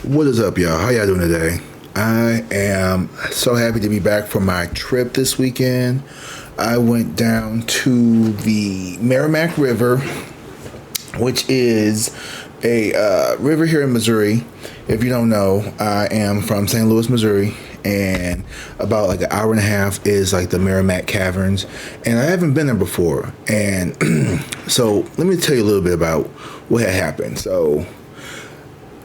What is up, y'all? How y'all doing today? I am so happy to be back from my trip this weekend. I went down to the Merrimack River, which is a river here in Missouri. If you don't know, I am from St. Louis, Missouri, and about like an hour and a half is like the Merrimack Caverns, and I haven't been there before. And so let me tell you a little bit about what had happened. So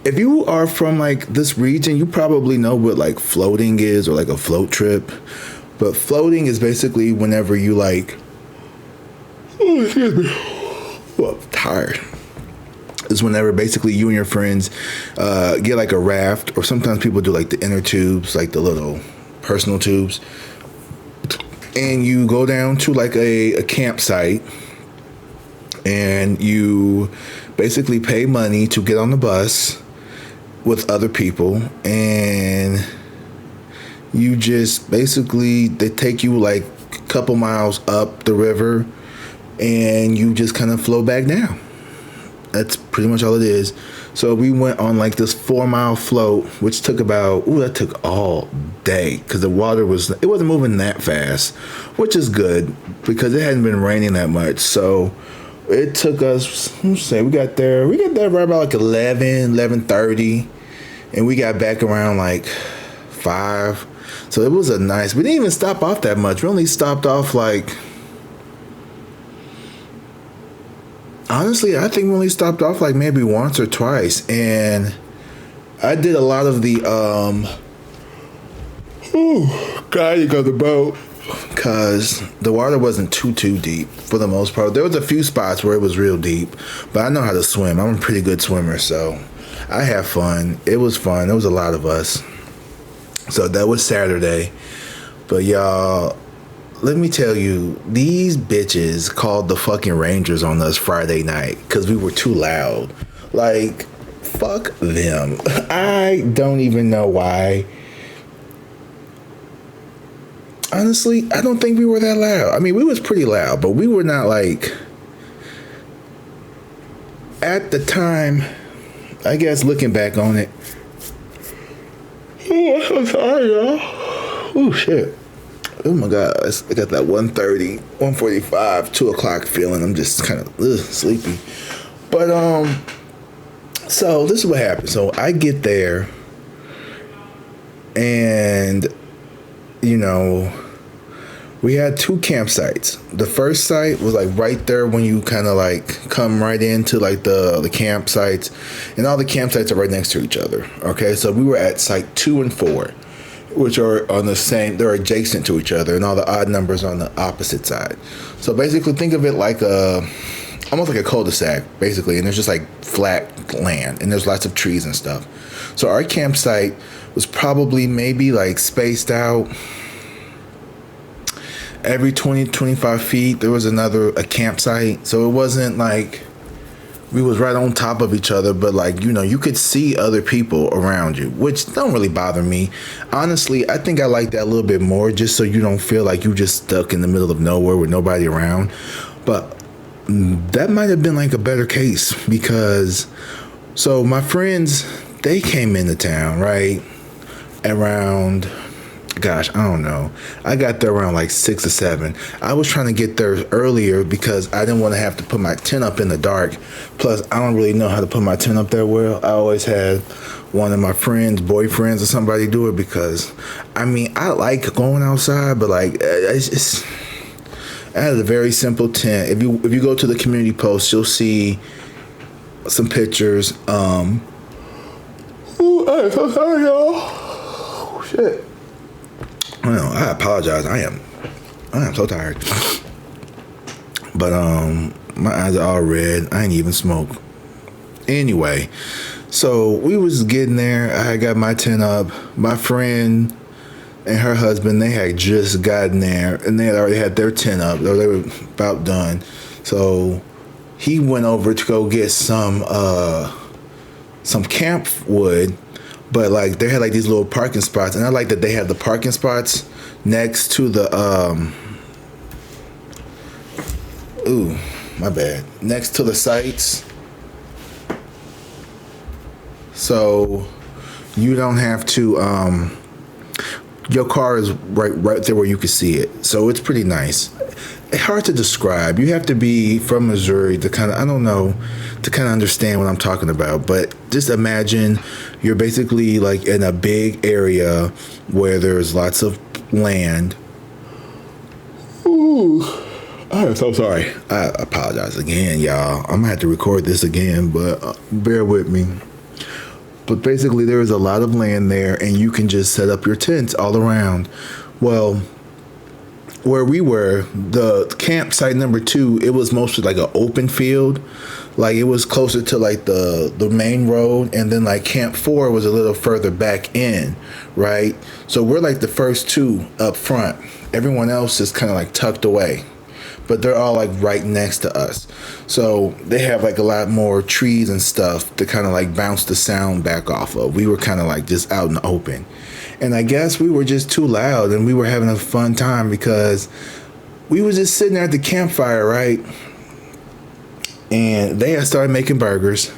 if you are from like this region, you probably know what like floating is, or like a float trip. But floating is basically whenever you like, oh, excuse me, well, I'm tired. Is whenever basically you and your friends get like a raft, or sometimes people do like the inner tubes, like the little personal tubes, and you go down to like a campsite, and you basically pay money to get on the bus with other people, and you just basically, they take you like a couple miles up the river, and you just kind of float back down. That's pretty much all it is. So we went on like this 4-mile float, which took that took all day, because the water it wasn't moving that fast, which is good because it hadn't been raining that much. So it took us, let's say we got there right about like 11:30, and we got back around like 5. So it was we didn't even stop off that much. We only stopped off like, honestly, I think we only stopped off like maybe once or twice. And I did a lot of the guiding of the boat, because the water wasn't too deep for the most part. There was a few spots where it was real deep, but I know how to swim. I'm a pretty good swimmer, so I had fun. It was fun. There was a lot of us. So that was Saturday. But y'all, let me tell you, these bitches called the fucking Rangers on us Friday night because we were too loud. Like, fuck them. I don't even know why. Honestly, I don't think we were that loud. I mean, we was pretty loud, but we were not like, at the time, I guess looking back on it. Oh, I'm so sorry, y'all. Oh, shit. Oh my God, I got that 1:30, 1:45, 2 o'clock feeling. I'm just kind of sleepy. But, so this is what happened. So I get there, and, you know, we had 2 campsites. The first site was like right there when you kind of like come right into like the campsites, and all the campsites are right next to each other. Okay, so we were at site 2 and 4, which are on the same, they're adjacent to each other, and all the odd numbers on the opposite side. So basically think of it like almost like a cul-de-sac, basically, and there's just like flat land, and there's lots of trees and stuff. So our campsite was probably maybe like spaced out every 20-25 feet. There was a campsite, so it wasn't like we was right on top of each other, but like, you know, you could see other people around you, which don't really bother me. Honestly, I think I like that a little bit more, just so you don't feel like you just stuck in the middle of nowhere with nobody around. But that might have been like a better case, because so my friends, they came into town right around, gosh, I don't know, I got there around like 6 or 7. I was trying to get there earlier because I didn't want to have to put my tent up in the dark. Plus, I don't really know how to put my tent up there well. I always had one of my friends, boyfriends or somebody do it, because I mean, I like going outside, but like, I had a very simple tent. If you go to the community post, you'll see some pictures. I'm so sorry, y'all. Oh, shit. Well, I apologize. I am so tired. But my eyes are all red. I ain't even smoke. Anyway, so we was getting there. I got my tent up. My friend and her husband, they had just gotten there, and they had already had their tent up. They were about done. So he went over to go get some camp wood. But like, they had like these little parking spots, and I like that they had the parking spots next to the next to the sites. So You don't have to. Your car is right there where you can see it, so it's pretty nice. It's hard to describe. You have to be from Missouri to kind of, I don't know, to kind of understand what I'm talking about. But just imagine you're basically like in a big area where there's lots of land. Ooh, I am so sorry. I apologize again, y'all. I'm gonna have to record this again, but bear with me. But basically, there is a lot of land there, and you can just set up your tents all around. Well, where we were, the campsite number 2, it was mostly like an open field. Like it was closer to like the main road, and then like Camp 4 was a little further back in, right? So we're like the first 2 up front. Everyone else is kind of like tucked away, but they're all like right next to us. So they have like a lot more trees and stuff to kind of like bounce the sound back off of. We were kind of like just out in the open. And I guess we were just too loud, and we were having a fun time because we was just sitting there at the campfire, right? And they had started making burgers.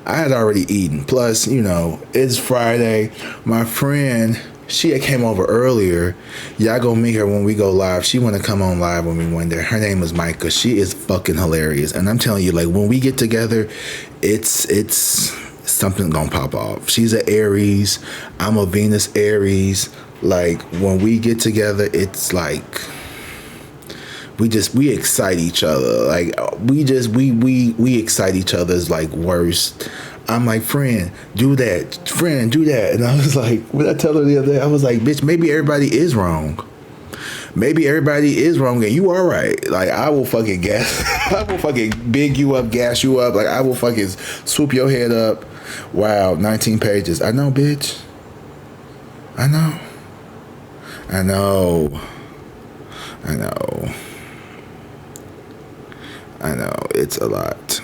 I had already eaten. Plus, you know, it's Friday. My friend, she had came over earlier. Y'all go meet her when we go live. She want to come on live when we went there. Her name is Micah. She is fucking hilarious. And I'm telling you, like, when we get together, it's something gonna pop off. She's an Aries. I'm a Venus Aries. Like, when we get together, it's like we excite each other. Like we excite each other's like worst. I'm like, friend, do that. And I was like, what I tell her the other day, I was like, bitch, maybe everybody is wrong. Maybe everybody is wrong and you are right. Like, I will fucking I will fucking big you up, gas you up. Like, I will fucking swoop your head up. Wow, 19 pages. I know, bitch. I know. It's a lot.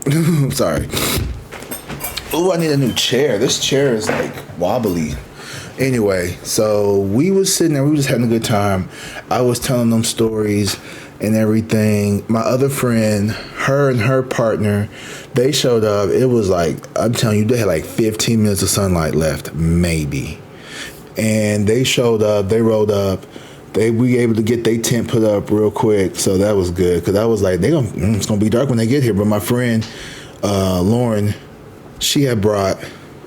I'm sorry. Oh, I need a new chair. This chair is like wobbly. Anyway, so we was sitting there. We was just having a good time. I was telling them stories and everything. My other friend, her and her partner, they showed up. It was like, I'm telling you, they had like 15 minutes of sunlight left, maybe. And they showed up. They rolled up. We were able to get their tent put up real quick, so that was good. Because I was like, it's gonna be dark when they get here. But my friend Lauren, she had brought,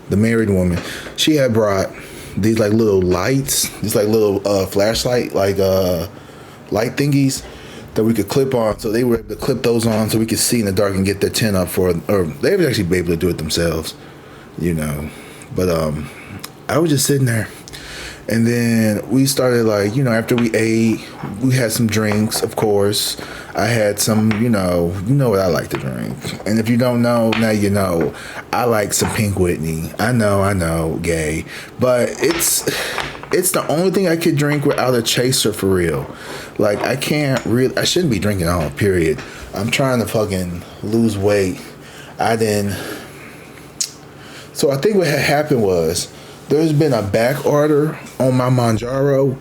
the married woman, she had brought these like little lights, these like little flashlight like light thingies that we could clip on. So they were able to clip those on so we could see in the dark and get their tent up or they would actually be able to do it themselves, you know. But I was just sitting there. And then we started like, you know, after we ate, we had some drinks, of course. I had some, you know what I like to drink. And if you don't know, now you know. I like some Pink Whitney. I know, gay. But it's the only thing I could drink without a chaser for real. Like, I shouldn't be drinking all, period. I'm trying to fucking lose weight. So I think what had happened was, there's been a back order on my Mounjaro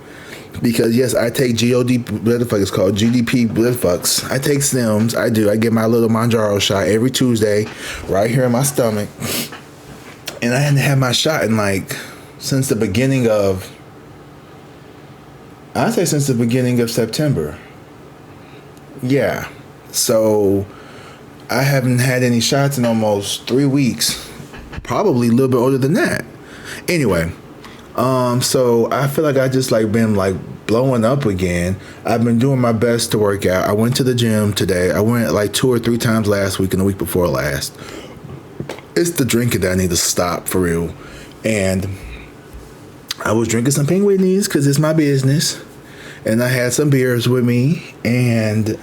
because, yes, I take GOD, what the fuck it's called, GDP, what the fucks. I take Sims. I do. I get my little Mounjaro shot every Tuesday right here in my stomach. And I hadn't had my shot in like, since the beginning of September. Yeah. So I haven't had any shots in almost 3 weeks. Probably a little bit older than that. Anyway, so I feel like I just like been like blowing up again. I've been doing my best to work out. I went to the gym today. I went like 2 or 3 times last week and the week before last. It's the drinking that I need to stop for real. And I was drinking some Pink Whitneys because it's my business. And I had some beers with me and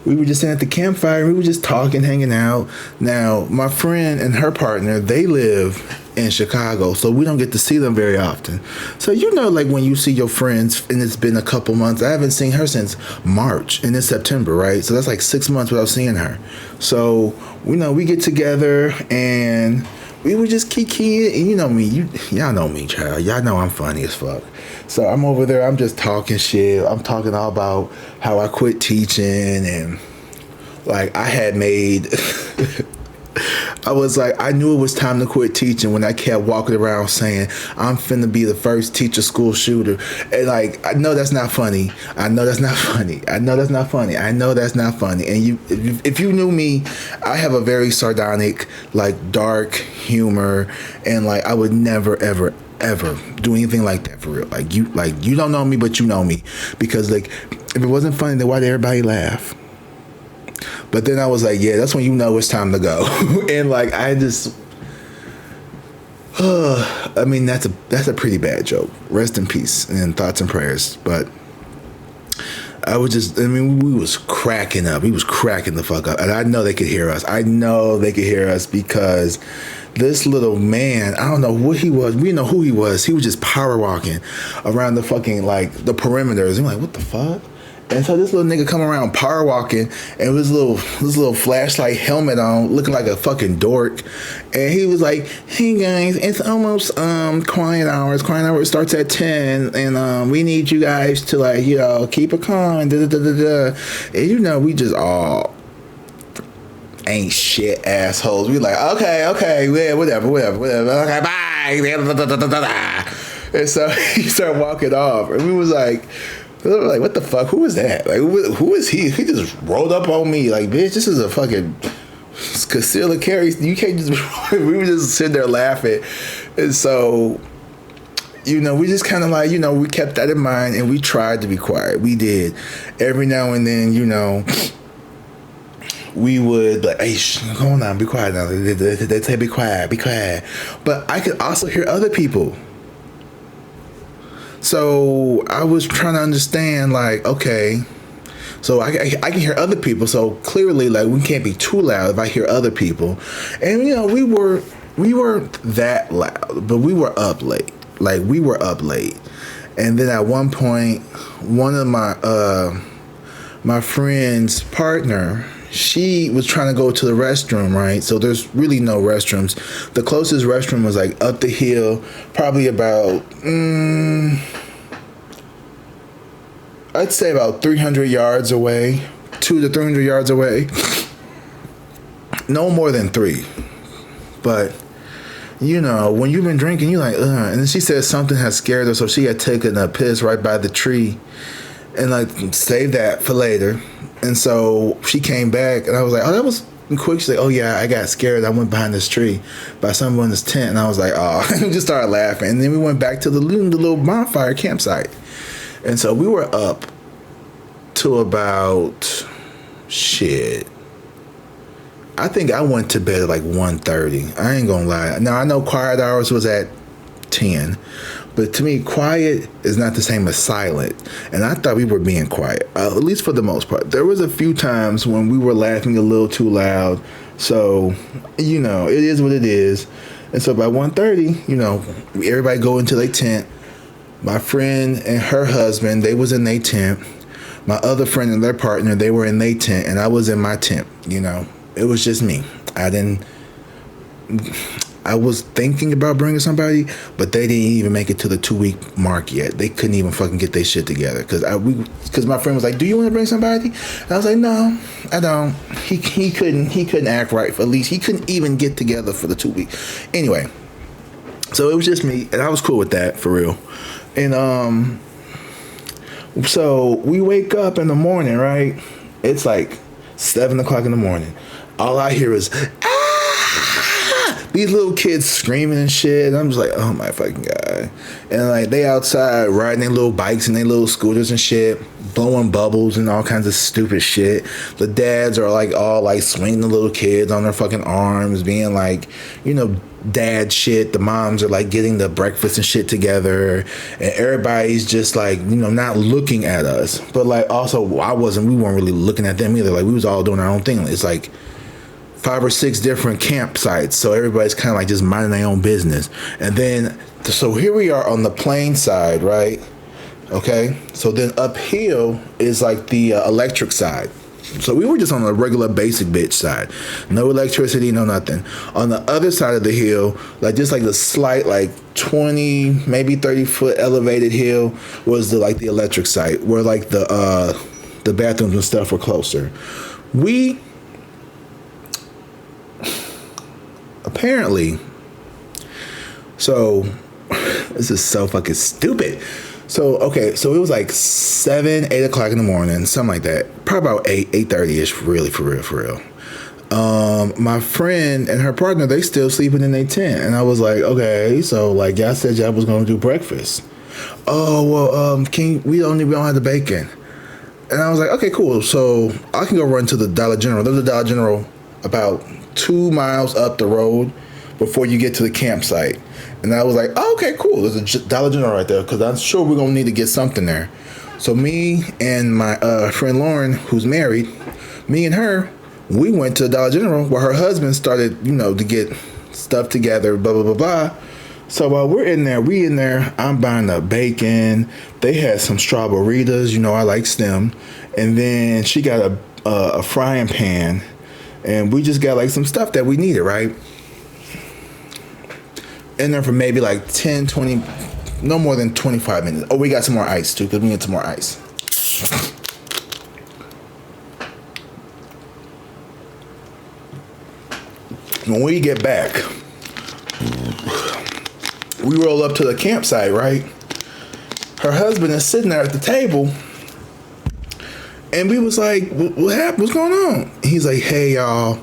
we were just sitting at the campfire. We were just talking, hanging out. Now, my friend and her partner, they live in Chicago, so we don't get to see them very often. So, you know, like when you see your friends and it's been a couple months, I haven't seen her since March and it's September, right? So that's like 6 months without seeing her. So, you know, we get together and we would just kiki, and you know me, y'all know me, child. Y'all know I'm funny as fuck. So I'm over there, I'm just talking shit. I'm talking all about how I quit teaching and like I had made I was like, I knew it was time to quit teaching when I kept walking around saying, I'm finna be the first teacher school shooter. And like, I know that's not funny. I know that's not funny. I know that's not funny. I know that's not funny. And if you knew me, I have a very sardonic, like dark humor. And like, I would never, ever, ever do anything like that for real. Like you don't know me, but you know me. Because like, if it wasn't funny, then why did everybody laugh? But then I was like, yeah, that's when you know it's time to go. And like, I just, I mean, that's a pretty bad joke. Rest in peace and thoughts and prayers. But I mean, we was cracking up. We was cracking the fuck up. And I know they could hear us. I know they could hear us because this little man, I don't know what he was. We know who he was. He was just power walking around the fucking, like, the perimeters. I'm like, what the fuck? And so this little nigga come around power walking and with this little flashlight helmet on, looking like a fucking dork. And he was like, hey guys, it's almost quiet hours. Quiet hours starts at 10 and we need you guys to, like, you know, keep it calm and da da da da da. And you know, we just all ain't shit assholes. We like, okay, yeah, whatever. Okay, bye. And so he started walking off and we was like, what the fuck? Who is that? Like, who is he? He just rolled up on me. Like, bitch, this is a fucking conceal and carry. You can't just. We were just sitting there laughing, and so, you know, we just kind of like, you know, we kept that in mind, and we tried to be quiet. We did. Every now and then, you know, we would like, hey, go on now, be quiet now. They say be quiet. But I could also hear other people. So I was trying to understand, like, okay, so I can hear other people. So clearly, like, we can't be too loud if I hear other people. And, you know, we weren't that loud, but we were up late. Like, we were up late. And then at one point, one of my friend's partner, she was trying to go to the restroom, right? So there's really no restrooms. The closest restroom was like up the hill, probably about, I'd say about 300 yards away, 200 to 300 yards away. No more than 3. But, you know, when you've been drinking, you're like, ugh. And then she said something had scared her, so she had taken a piss right by the tree and, like, saved that for later. And so she came back, and I was like, oh, that was quick. She's like, oh, yeah, I got scared. I went behind this tree by someone's tent. And I was like, oh, and we just started laughing. And then we went back to the little bonfire campsite. And so we were up to about, shit, I think I went to bed at like 1:30. I ain't gonna lie. Now, I know quiet hours was at 10. But to me, quiet is not the same as silent. And I thought we were being quiet, at least for the most part. There was a few times when we were laughing a little too loud. So, you know, it is what it is. And so by 1:30, you know, everybody go into their tent. My friend and her husband, they was in their tent. My other friend and their partner, they were in their tent. And I was in my tent, you know. It was just me. I was thinking about bringing somebody, but they didn't even make it to the 2-week mark yet. They couldn't even fucking get their shit together. Because my friend was like, do you want to bring somebody? And I was like, no, I don't. He couldn't act right. For at least he couldn't even get together for the 2 week. Anyway, so it was just me, and I was cool with that, for real. And so we wake up in the morning, right? It's like 7 o'clock in the morning. All I hear is, these little kids screaming and shit. And I'm just like, oh my fucking God. And like, they outside riding their little bikes and their little scooters and shit, blowing bubbles and all kinds of stupid shit. The dads are like all like swinging the little kids on their fucking arms, being like, you know, dad shit. The moms are like getting the breakfast and shit together. And everybody's just like, you know, not looking at us. But like, also, we weren't really looking at them either. Like, we was all doing our own thing. It's like 5 or 6 different campsites, so everybody's kind of like just minding their own business. And then, so here we are on the plain side, right? Okay, so then uphill is like the electric side. So we were just on a regular basic bitch side, no electricity, no nothing. On the other side of the hill, like just like the slight like 20, maybe 30 foot elevated hill was the electric side, where like the bathrooms and stuff were closer. apparently, so this is so fucking stupid. So okay, so it was like 7, 8 o'clock in the morning, something like that. Probably about 8:30 ish. Really, for real. My friend and her partner, they still sleeping in their tent, and I was like, okay, so like y'all said y'all was gonna do breakfast. Oh well, we don't have the bacon. And I was like, okay, cool. So I can go run to the Dollar General. There's a Dollar General about 2 miles up the road before you get to the campsite. And I was like, oh, okay, cool. There's a Dollar General right there because I'm sure we're going to need to get something there. So me and my friend Lauren, who's married, me and her, we went to the Dollar General where her husband started, to get stuff together, blah, blah, blah, blah. So while we in there, I'm buying the bacon. They had some strawberries, I like them. And then she got a frying pan. And we just got like some stuff that we needed, right? In there for maybe like 10, 20, no more than 25 minutes. Oh, we got some more ice too, because we need some more ice. When we get back, we roll up to the campsite, right? Her husband is sitting there at the table. And we was like, what happened? What's going on? He's like, hey, y'all,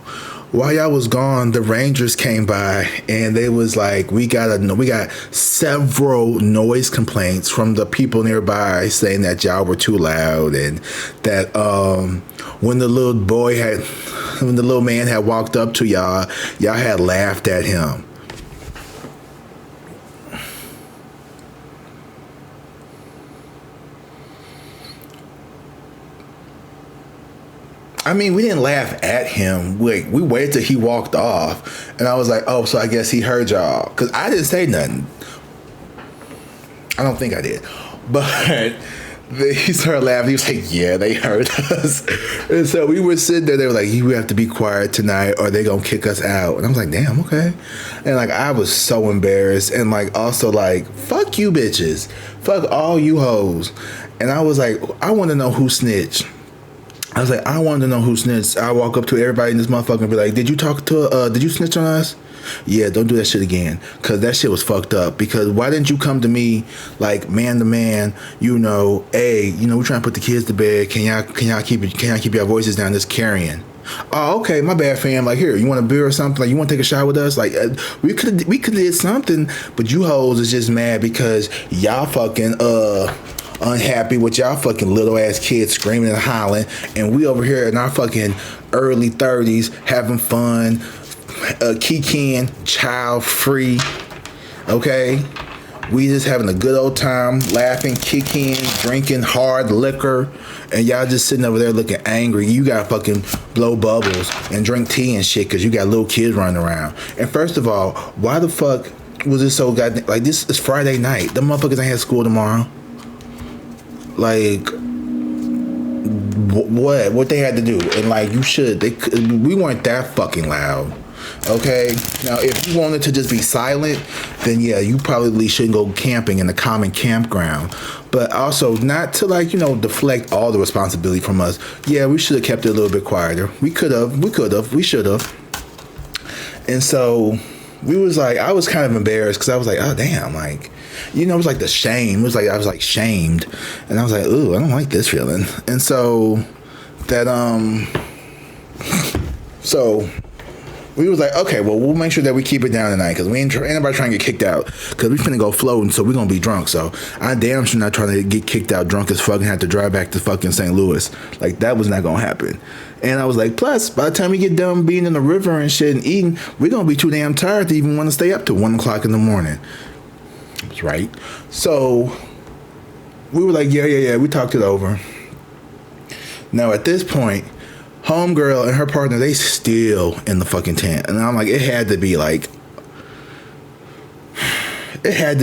while y'all was gone, the Rangers came by and they was like, we got several noise complaints from the people nearby saying that y'all were too loud and that when the little man had walked up to y'all had laughed at him. I mean, we didn't laugh at him. We waited till he walked off. And I was like, oh, so I guess he heard y'all. Because I didn't say nothing. I don't think I did. But he started laughing. He was like, yeah, they heard us. And so we were sitting there. They were like, you have to be quiet tonight or they going to kick us out. And I was like, damn, okay. And like, I was so embarrassed. And like, also like, fuck you bitches. Fuck all you hoes. And I was like, I want to know who snitched. I was like, I wanted to know who snitched. I walk up to everybody in this motherfucker and be like, did you snitch on us? Yeah, don't do that shit again. Cause that shit was fucked up. Because why didn't you come to me like man to man, hey, we're trying to put the kids to bed. Can y'all keep your voices down, this carrying? Oh, okay, my bad, fam. Like, here, you want a beer or something? Like, you want to take a shot with us? Like, we could did something, but you hoes is just mad because y'all fucking unhappy with y'all fucking little ass kids screaming and hollering, and we over here in our fucking early 30s having fun, kikiing, child free. Okay, we just having a good old time, laughing, kicking, drinking hard liquor, and y'all just sitting over there looking angry. You gotta fucking blow bubbles and drink tea and shit because you got little kids running around. And first of all, why the fuck was it so goddamn, like, this is Friday night? The motherfuckers ain't have school tomorrow. Like, what they had to do, and like, we weren't that fucking loud. Okay, now if you wanted to just be silent, then yeah, you probably shouldn't go camping in a common campground. But also not to deflect all the responsibility from us. Yeah, we should have kept it a little bit quieter. We should have. And so we was like, I was kind of embarrassed because I was like, oh damn, like, it was like the shame. It was like I was like shamed, and I was like, ooh, I don't like this feeling. And so that so we was like, okay, well, we'll make sure that we keep it down tonight because we ain't anybody trying to get kicked out because we finna go floating, so we're gonna be drunk. So I damn sure not trying to get kicked out drunk as fuck and have to drive back to fucking St. Louis. Like, that was not gonna happen. And I was like, plus, by the time we get done being in the river and shit and eating, we're gonna be too damn tired to even want to stay up to 1 o'clock in the morning. That's right. So we were like, yeah, we talked it over. Now at this point, homegirl and her partner, they still in the fucking tent. And I'm like, it had to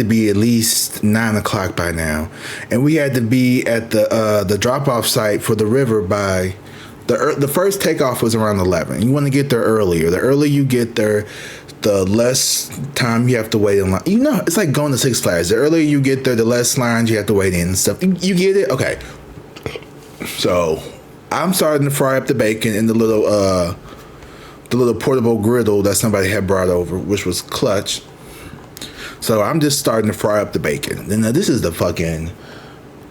be at least 9 o'clock by now. And we had to be at the drop-off site for the river by the first takeoff was around 11. You want to get there earlier. The earlier you get there, the less time you have to wait in line. It's like going to Six Flags. The earlier you get there, the less lines you have to wait in and stuff. You get it? Okay. So I'm starting to fry up the bacon in the little the little portable griddle that somebody had brought over, which was clutch. So I'm just starting to fry up the bacon. And now this is the fucking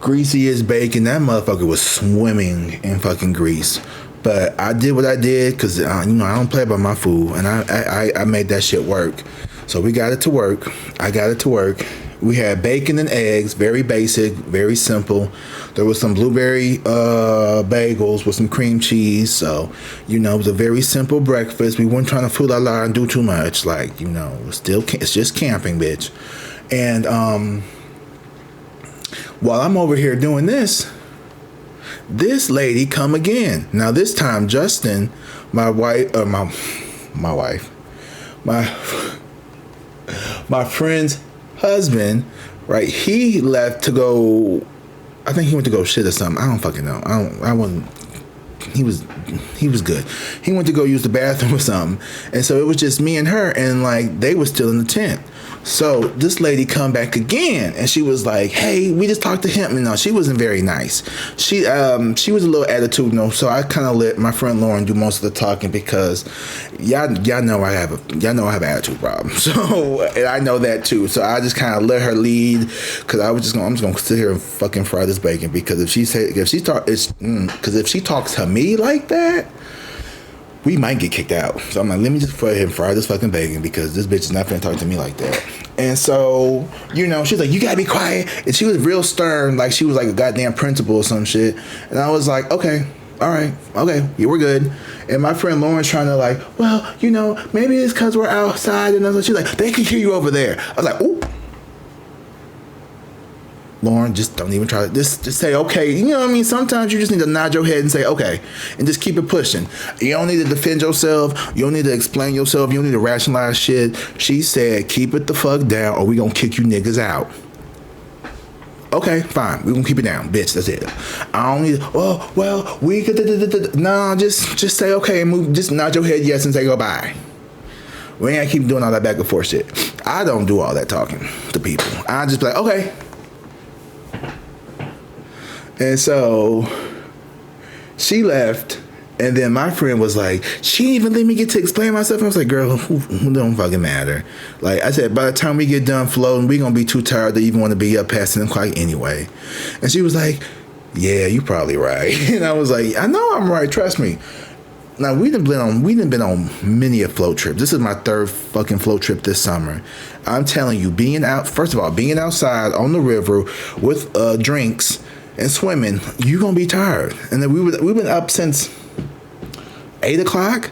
greasiest bacon. That motherfucker was swimming in fucking grease. But I did what I did because, I don't play about my food. And I made that shit work. So we got it to work. I got it to work. We had bacon and eggs, very basic, very simple. There was some blueberry bagels with some cream cheese. So, it was a very simple breakfast. We weren't trying to fool our lot and do too much. Like, it's just camping, bitch. And while I'm over here doing this lady come again. Now this time, Justin, my friend's husband, right? He left to go. I think he went to go shit or something. I don't fucking know. I wasn't. He was good. He went to go use the bathroom or something, and so it was just me and her, and like they were still in the tent. So this lady come back again, and she was like, "Hey, we just talked to him." And no, she wasn't very nice. She was a little attitudinal. So I kind of let my friend Lauren do most of the talking because y'all know I have an attitude problem. So and I know that too. So I just kind of let her lead because I'm just gonna sit here and fucking fry this bacon because if she talks to me like that, we might get kicked out. So I'm like, let me just go ahead and fry this fucking bacon because this bitch is not gonna talk to me like that. And so, she's like, you gotta be quiet. And she was real stern, like she was like a goddamn principal or some shit. And I was like, okay, all right, okay, yeah, we're good. And my friend Lauren's trying to like, well, maybe it's because we're outside. And she's like, they can hear you over there. I was like, ooh. Lauren, just don't even try to just say okay. You know what I mean? Sometimes you just need to nod your head and say okay and just keep it pushing. You don't need to defend yourself. You don't need to explain yourself. You don't need to rationalize shit. She said, keep it the fuck down or we gonna kick you niggas out. Okay, fine. We gonna keep it down, bitch. That's it. I don't need. Oh, well, we could. No, just say okay and move. Just nod your head yes and say goodbye. We ain't gotta keep doing all that back and forth shit. I don't do all that talking to people. I just be like okay. And so she left, and then my friend was like, she didn't even let me get to explain myself. I was like, girl, who don't fucking matter. Like I said, by the time we get done floating, we gonna be too tired to even want to be up past 10 o'clock anyway. And she was like, yeah, you probably right. And I was like, I know I'm right, trust me. Now we done been on many a float trip. This is my third fucking float trip this summer. I'm telling you, being outside on the river with drinks and swimming, you gonna be tired. And then we've been up since 8 o'clock.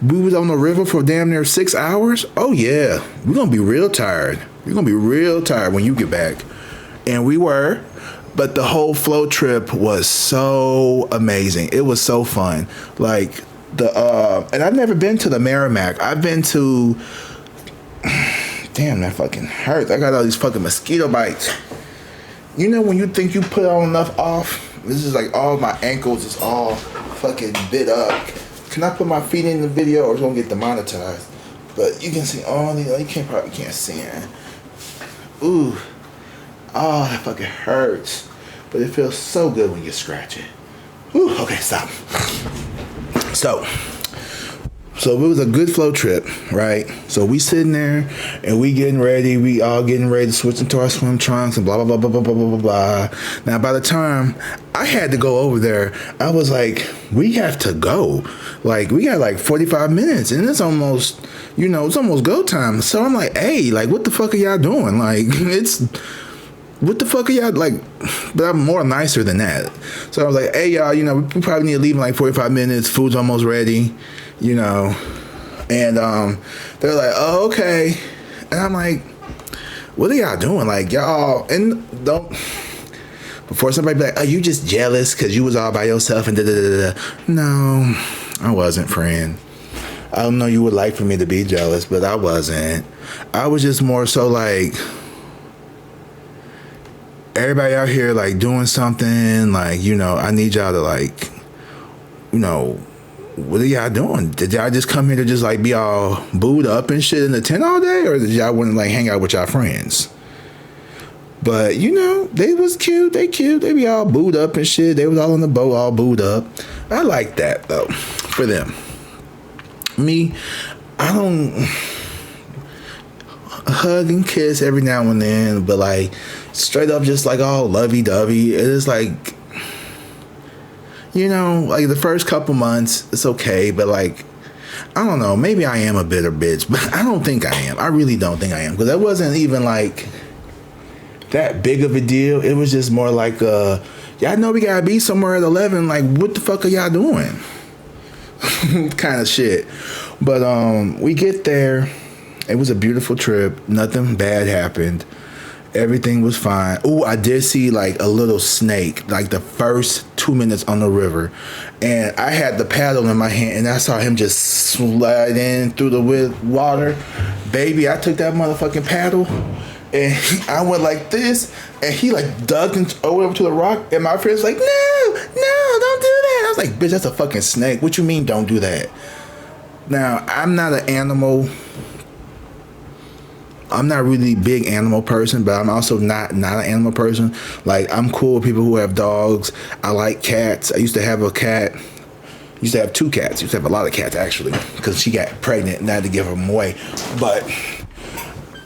We was on the river for damn near 6 hours. Oh yeah, we're gonna be real tired. You're gonna be real tired when you get back. And we were, but the whole float trip was so amazing. It was so fun. Like and I've never been to the Merrimack. I've been to. Damn, that fucking hurts. I got all these fucking mosquito bites. When you think you put on enough off, this is like all my ankles is all fucking bit up. Can I put my feet in the video or it's gonna get demonetized? But you can see all these, you probably can't see it. Ooh. Oh, that fucking hurts. But it feels so good when you scratch it. Ooh, okay, stop. So it was a good flow trip, right? So we sitting there and we all getting ready to switch into our swim trunks and blah, blah, blah, blah, blah, blah, blah, blah. Now, by the time I had to go over there, I was like, we have to go. Like, we got like 45 minutes and it's almost, it's almost go time. So I'm like, hey, like, what the fuck are y'all doing? Like, what the fuck are y'all like? But I'm more nicer than that. So I was like, hey, y'all, we probably need to leave in like 45 minutes. Food's almost ready. And they're like, oh, okay. And I'm like, what are y'all doing? Like, y'all, and don't, before somebody be like, oh, you just jealous because you was all by yourself and da-da-da-da. No, I wasn't, friend. I don't know you would like for me to be jealous, but I wasn't. I was just more so like, everybody out here like doing something, like, I need y'all to like, what are y'all doing? Did y'all just come here to just like be all booed up and shit in the tent all day? Or did y'all want to like hang out with y'all friends? But they was cute. They cute. They be all booed up and shit. They was all on the boat all booed up. I like that though, for them. Me, I don't hug and kiss every now and then, but like straight up just like all lovey-dovey. It is like, like the first couple months, it's okay, but like, I don't know, maybe I am a bitter bitch, but I don't think I am. I really don't think I am, because that wasn't even like that big of a deal. It was just more like, y'all know we gotta be somewhere at 11, like what the fuck are y'all doing? Kind of shit. But we get there. It was a beautiful trip. Nothing bad happened. Everything was fine. Oh, I did see like a little snake, like the first 2 minutes on the river. And I had the paddle in my hand and I saw him just slide in through the water. Baby, I took that motherfucking paddle and I went like this and he like dug over to the rock and my friend's like, no, don't do that. I was like, bitch, that's a fucking snake. What you mean don't do that? Now, I'm not an animal. I'm not really a big animal person, but I'm also not an animal person. Like, I'm cool with people who have dogs. I like cats. I used to have a cat. I used to have 2 cats. I used to have a lot of cats, actually, because she got pregnant and I had to give them away. But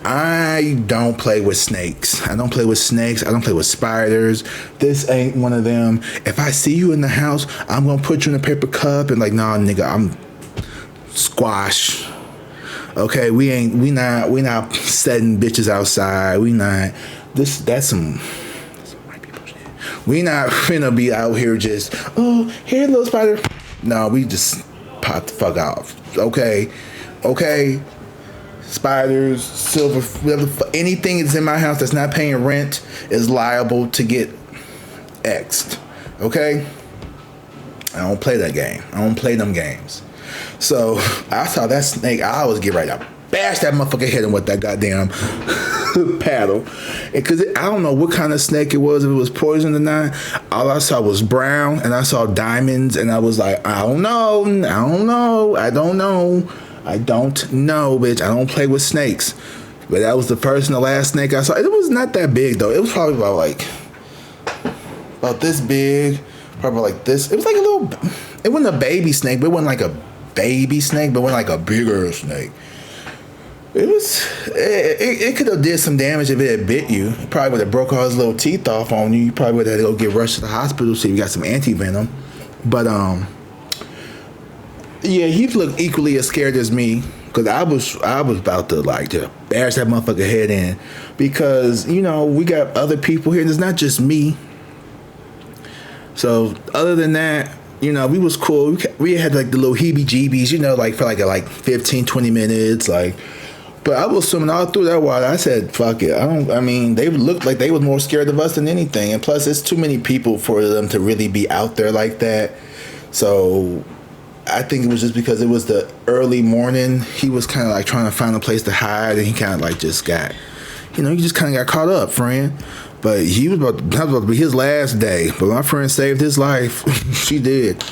I don't play with snakes. I don't play with snakes. I don't play with spiders. This ain't one of them. If I see you in the house, I'm going to put you in a paper cup and like, nah, nigga, I'm squash. Okay, we not setting bitches outside. We not that's some white people shit. We not finna be out here just, oh, here little spider. No, we just pop the fuck off. Okay. Spiders, silver, anything that's in my house that's not paying rent is liable to get X'd. Okay? I don't play that game. I don't play them games. So I saw that snake. I always get ready to bash that motherfucker head in with that goddamn paddle. Because I don't know what kind of snake it was, if it was poison or not. All I saw was brown and I saw diamonds and I was like, I don't know, bitch. I don't play with snakes. But that was the first and the last snake I saw. It was not that big though. It was probably about this big. Probably like this. It was like a little, it wasn't a baby snake, but it wasn't like a baby snake, but it wasn't like a bigger snake. It could have did some damage if it had bit you. It probably would have broke all his little teeth off on you. You probably would have had to go get rushed to the hospital so you got some anti-venom. But yeah, he looked equally as scared as me, because I was about to like just bash that motherfucker head in, because we got other people here and it's not just me. So other than that, we was cool. We had like the little heebie-jeebies, like for like 15, 20 minutes. Like, but I was swimming all through that water. I said, fuck it. They looked like they was more scared of us than anything. And plus, it's too many people for them to really be out there like that. So I think it was just because it was the early morning. He was kind of like trying to find a place to hide, and he kind of like just got, you just kind of got caught up, friend. But that was about to be his last day. But my friend saved his life. She did.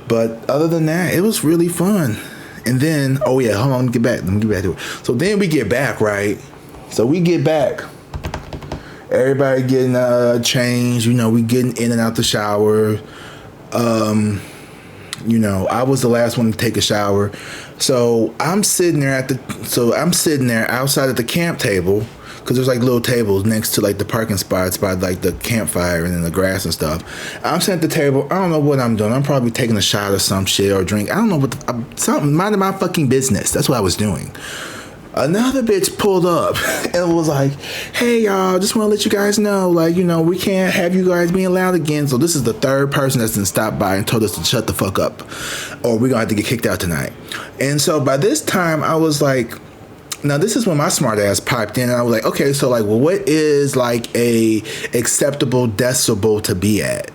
But other than that, it was really fun. And then, oh yeah, hold on, let me get back to it. So then we get back, right? So we get back. Everybody getting changed. We getting in and out the shower. I was the last one to take a shower. So I'm sitting there outside at the camp table, because there's like little tables next to like the parking spots by like the campfire and then the grass and stuff. I'm sitting at the table. I don't know what I'm doing. I'm probably taking a shot or some shit or drink. I don't know what something, minding my fucking business. That's what I was doing. Another bitch pulled up and was like, hey y'all, just want to let you guys know, like, we can't have you guys being loud again. So this is the third person that's been stopped by and told us to shut the fuck up, or we're gonna have to get kicked out tonight. And so by this time I was like, now this is when my smart ass piped in and I was like, okay, so like, well, what is like a acceptable decibel to be at?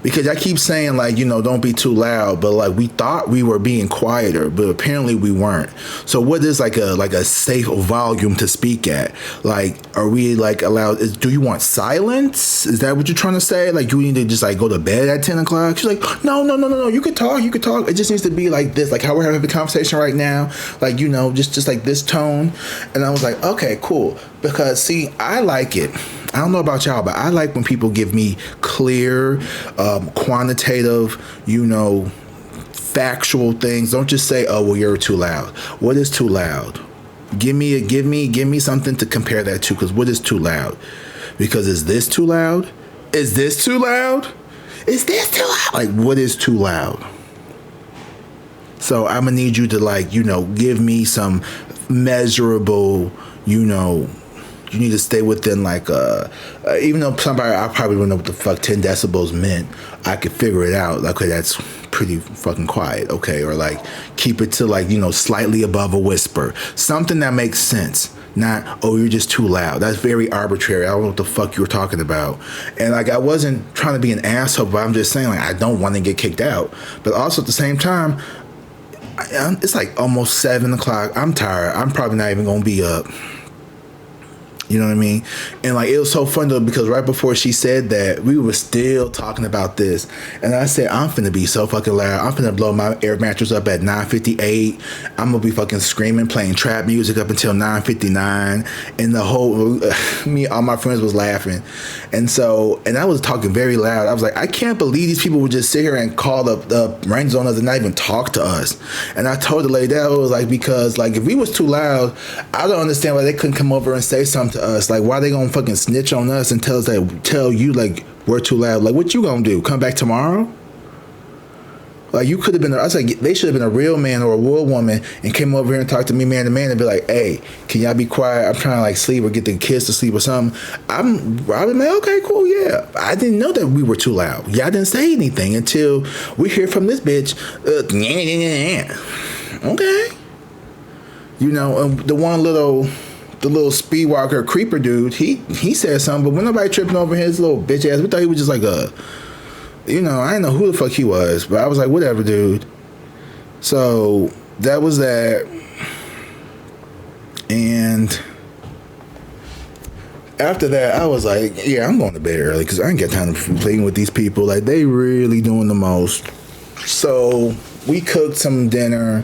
Because I keep saying like, don't be too loud, but like we thought we were being quieter, but apparently we weren't. So what is like a safe volume to speak at? Like, are we like allowed, do you want silence? Is that what you're trying to say? Like, you need to just like go to bed at 10 o'clock? She's like, no, you could talk. It just needs to be like this, like how we're having a conversation right now. Like, just like this tone. And I was like, okay, cool. Because see, I like it. I don't know about y'all, but I like when people give me clear, quantitative, factual things. Don't just say, "Oh, well, you're too loud." What is too loud? Give me something to compare that to. Because what is too loud? Because is this too loud? Is this too loud? Is this too loud? Like, what is too loud? So I'm gonna need you to, like, give me some measurable, you need to stay within, like, even though somebody, I probably don't know what the fuck 10 decibels meant, I could figure it out. Like, okay, that's pretty fucking quiet, okay? Or, like, keep it to, like, slightly above a whisper. Something that makes sense. Not, oh, you're just too loud. That's very arbitrary. I don't know what the fuck you were talking about. And, like, I wasn't trying to be an asshole, but I'm just saying, like, I don't want to get kicked out. But also at the same time, it's like almost 7 o'clock. I'm tired. I'm probably not even going to be up. You know what I mean? And, like, it was so fun, though, because right before she said that, we were still talking about this. And I said, I'm finna be so fucking loud. I'm finna blow my air mattress up at 9:58. I'm gonna be fucking screaming, playing trap music up until 9:59. And the whole, all my friends was laughing. And I was talking very loud. I was like, I can't believe these people would just sit here and call the Rangers on us and not even talk to us. And I told the lady that, it was like, because, like, if we was too loud, I don't understand why they couldn't come over and say something to us. Like, why they gonna fucking snitch on us and tell you, like, we're too loud? Like, what you gonna do? Come back tomorrow? Like, you could have been, I was like, they should have been a real man or a real woman and came over here and talked to me man to man and be like, hey, can y'all be quiet? I'm trying to, like, sleep or get the kids to sleep or something. I'd be like, okay, cool, yeah. I didn't know that we were too loud. Y'all didn't say anything until we hear from this bitch. Okay. And the little speed walker creeper dude, he said something, but when nobody tripping over his little bitch ass, we thought he was just like I didn't know who the fuck he was, but I was like, whatever, dude. So that was that. And after that, I was like, yeah, I'm going to bed early because I ain't got time to be playing with these people. Like, they really doing the most. So we cooked some dinner.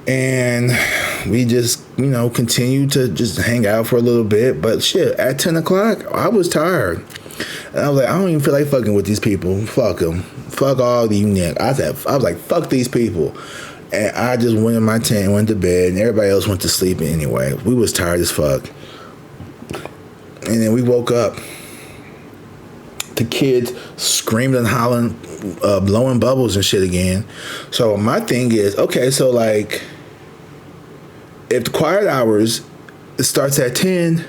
And we just, continued to just hang out for a little bit. But shit, at 10 o'clock, I was tired. And I was like, I don't even feel like fucking with these people. Fuck them. Fuck all the unique. I was like, fuck these people. And I just went in my tent and went to bed. And everybody else went to sleep anyway. We was tired as fuck. And then we woke up. The kids screaming and hollering, blowing bubbles and shit again. So my thing is, okay, so, like, if the quiet hours starts at 10,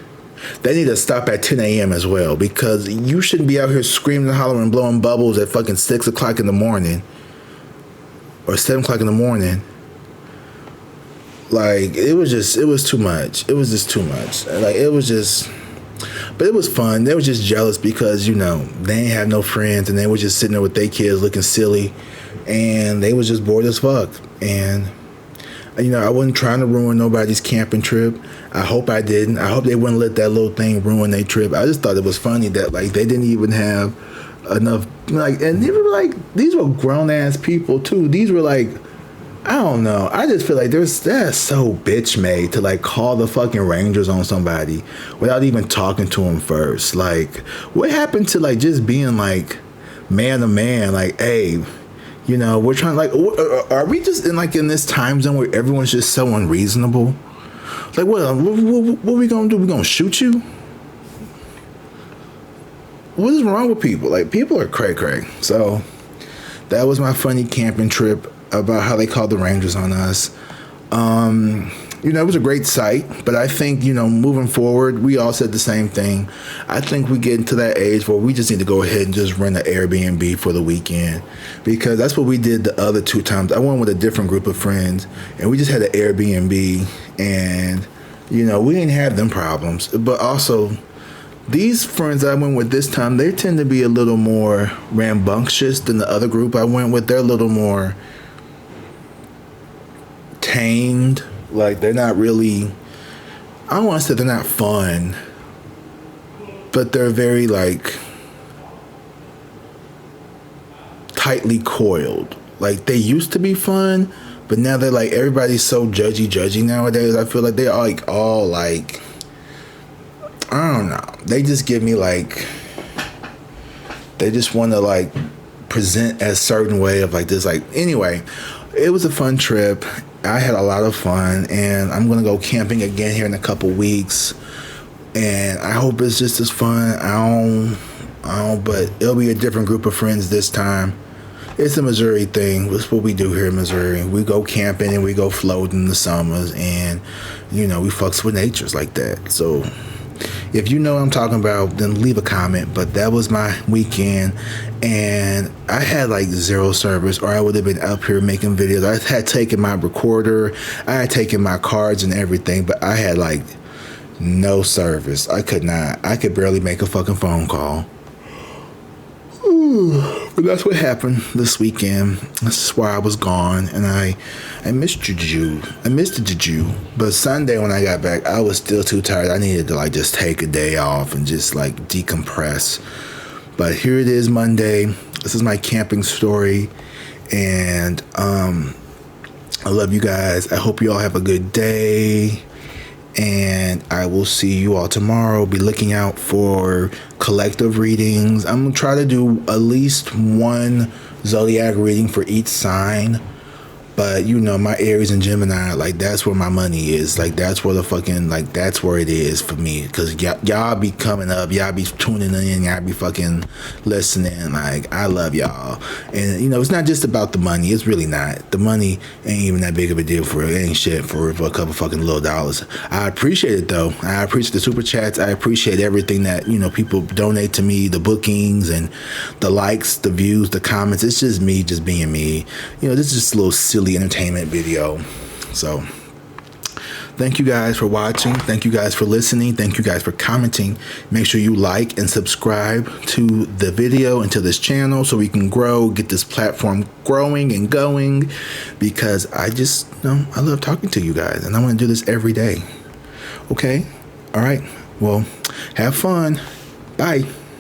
they need to stop at 10 a.m. as well, because you shouldn't be out here screaming and hollering and blowing bubbles at fucking 6 o'clock in the morning or 7 o'clock in the morning. Like, it was too much. It was just too much. Like, but it was fun. They were just jealous because, they ain't have no friends and they were just sitting there with their kids looking silly and they was just bored as fuck. And, I wasn't trying to ruin nobody's camping trip. I hope I didn't. I hope they wouldn't let that little thing ruin their trip. I just thought it was funny that, like, they didn't even have enough, like, and they were like, these were grown ass people too. These were like, I don't know. I just feel like that's so bitch made to, like, call the fucking Rangers on somebody without even talking to them first. Like, what happened to, like, just being, like, man to man? Like, hey, we're trying, like, are we just in this time zone where everyone's just so unreasonable? Like, what are we gonna do? We gonna shoot you? What is wrong with people? Like, people are cray-cray. So that was my funny camping trip about how they called the Rangers on us. It was a great sight, but I think, moving forward, we all said the same thing. I think we get into that age where we just need to go ahead and just rent an Airbnb for the weekend, because that's what we did the other 2 times. I went with a different group of friends and we just had an Airbnb, and, we didn't have them problems. But also, these friends I went with this time, they tend to be a little more rambunctious than the other group I went with. They're a little more tamed. Like, they're not really, I don't want to say they're not fun, but they're very, like, tightly coiled. Like, they used to be fun, but now they're like, everybody's so judgy nowadays. I feel like they're all like, I don't know. They just give me, like, they just want to, like, present a certain way of like this. Like, anyway, it was a fun trip. I had a lot of fun, and I'm gonna go camping again here in a couple weeks, and I hope it's just as fun. But it'll be a different group of friends this time. It's a Missouri thing. It's what we do here in Missouri. We go camping and we go floating in the summers, and we fucks with natures like that. So if you know what I'm talking about, then leave a comment. But that was my weekend, and I had like zero service, or I would have been up here making videos. I had taken my recorder, I had taken my cards and everything, but I had like no service. I could barely make a fucking phone call. But that's what happened this weekend. That's why I was gone, and I missed you. I missed the juju. But Sunday when I got back, I was still too tired. I needed to like just take a day off and just like decompress. But here it is, Monday. This is my camping story, and I love you guys. I hope you all have a good day, and I will see you all tomorrow. Be looking out for collective readings. I'm gonna try to do at least one zodiac reading for each sign. But my Aries and Gemini, like, that's where my money is. Like, that's where that's where it is for me. Because y'all be coming up, y'all be tuning in, y'all be fucking listening. Like, I love y'all. And, it's not just about the money. It's really not. The money ain't even that big of a deal for it. It ain't shit for a couple fucking little dollars. I appreciate it, though. I appreciate the super chats. I appreciate everything that, people donate to me, the bookings and the likes, the views, the comments. It's just me just being me. This is just a little silly entertainment video. So thank you guys for watching. Thank you guys for listening. Thank you guys for commenting. Make sure you like and subscribe to the video and to this channel so we can grow, get this platform growing and going, because I just I love talking to you guys, and I want to do this every day. Okay? All right. Well, have fun. Bye.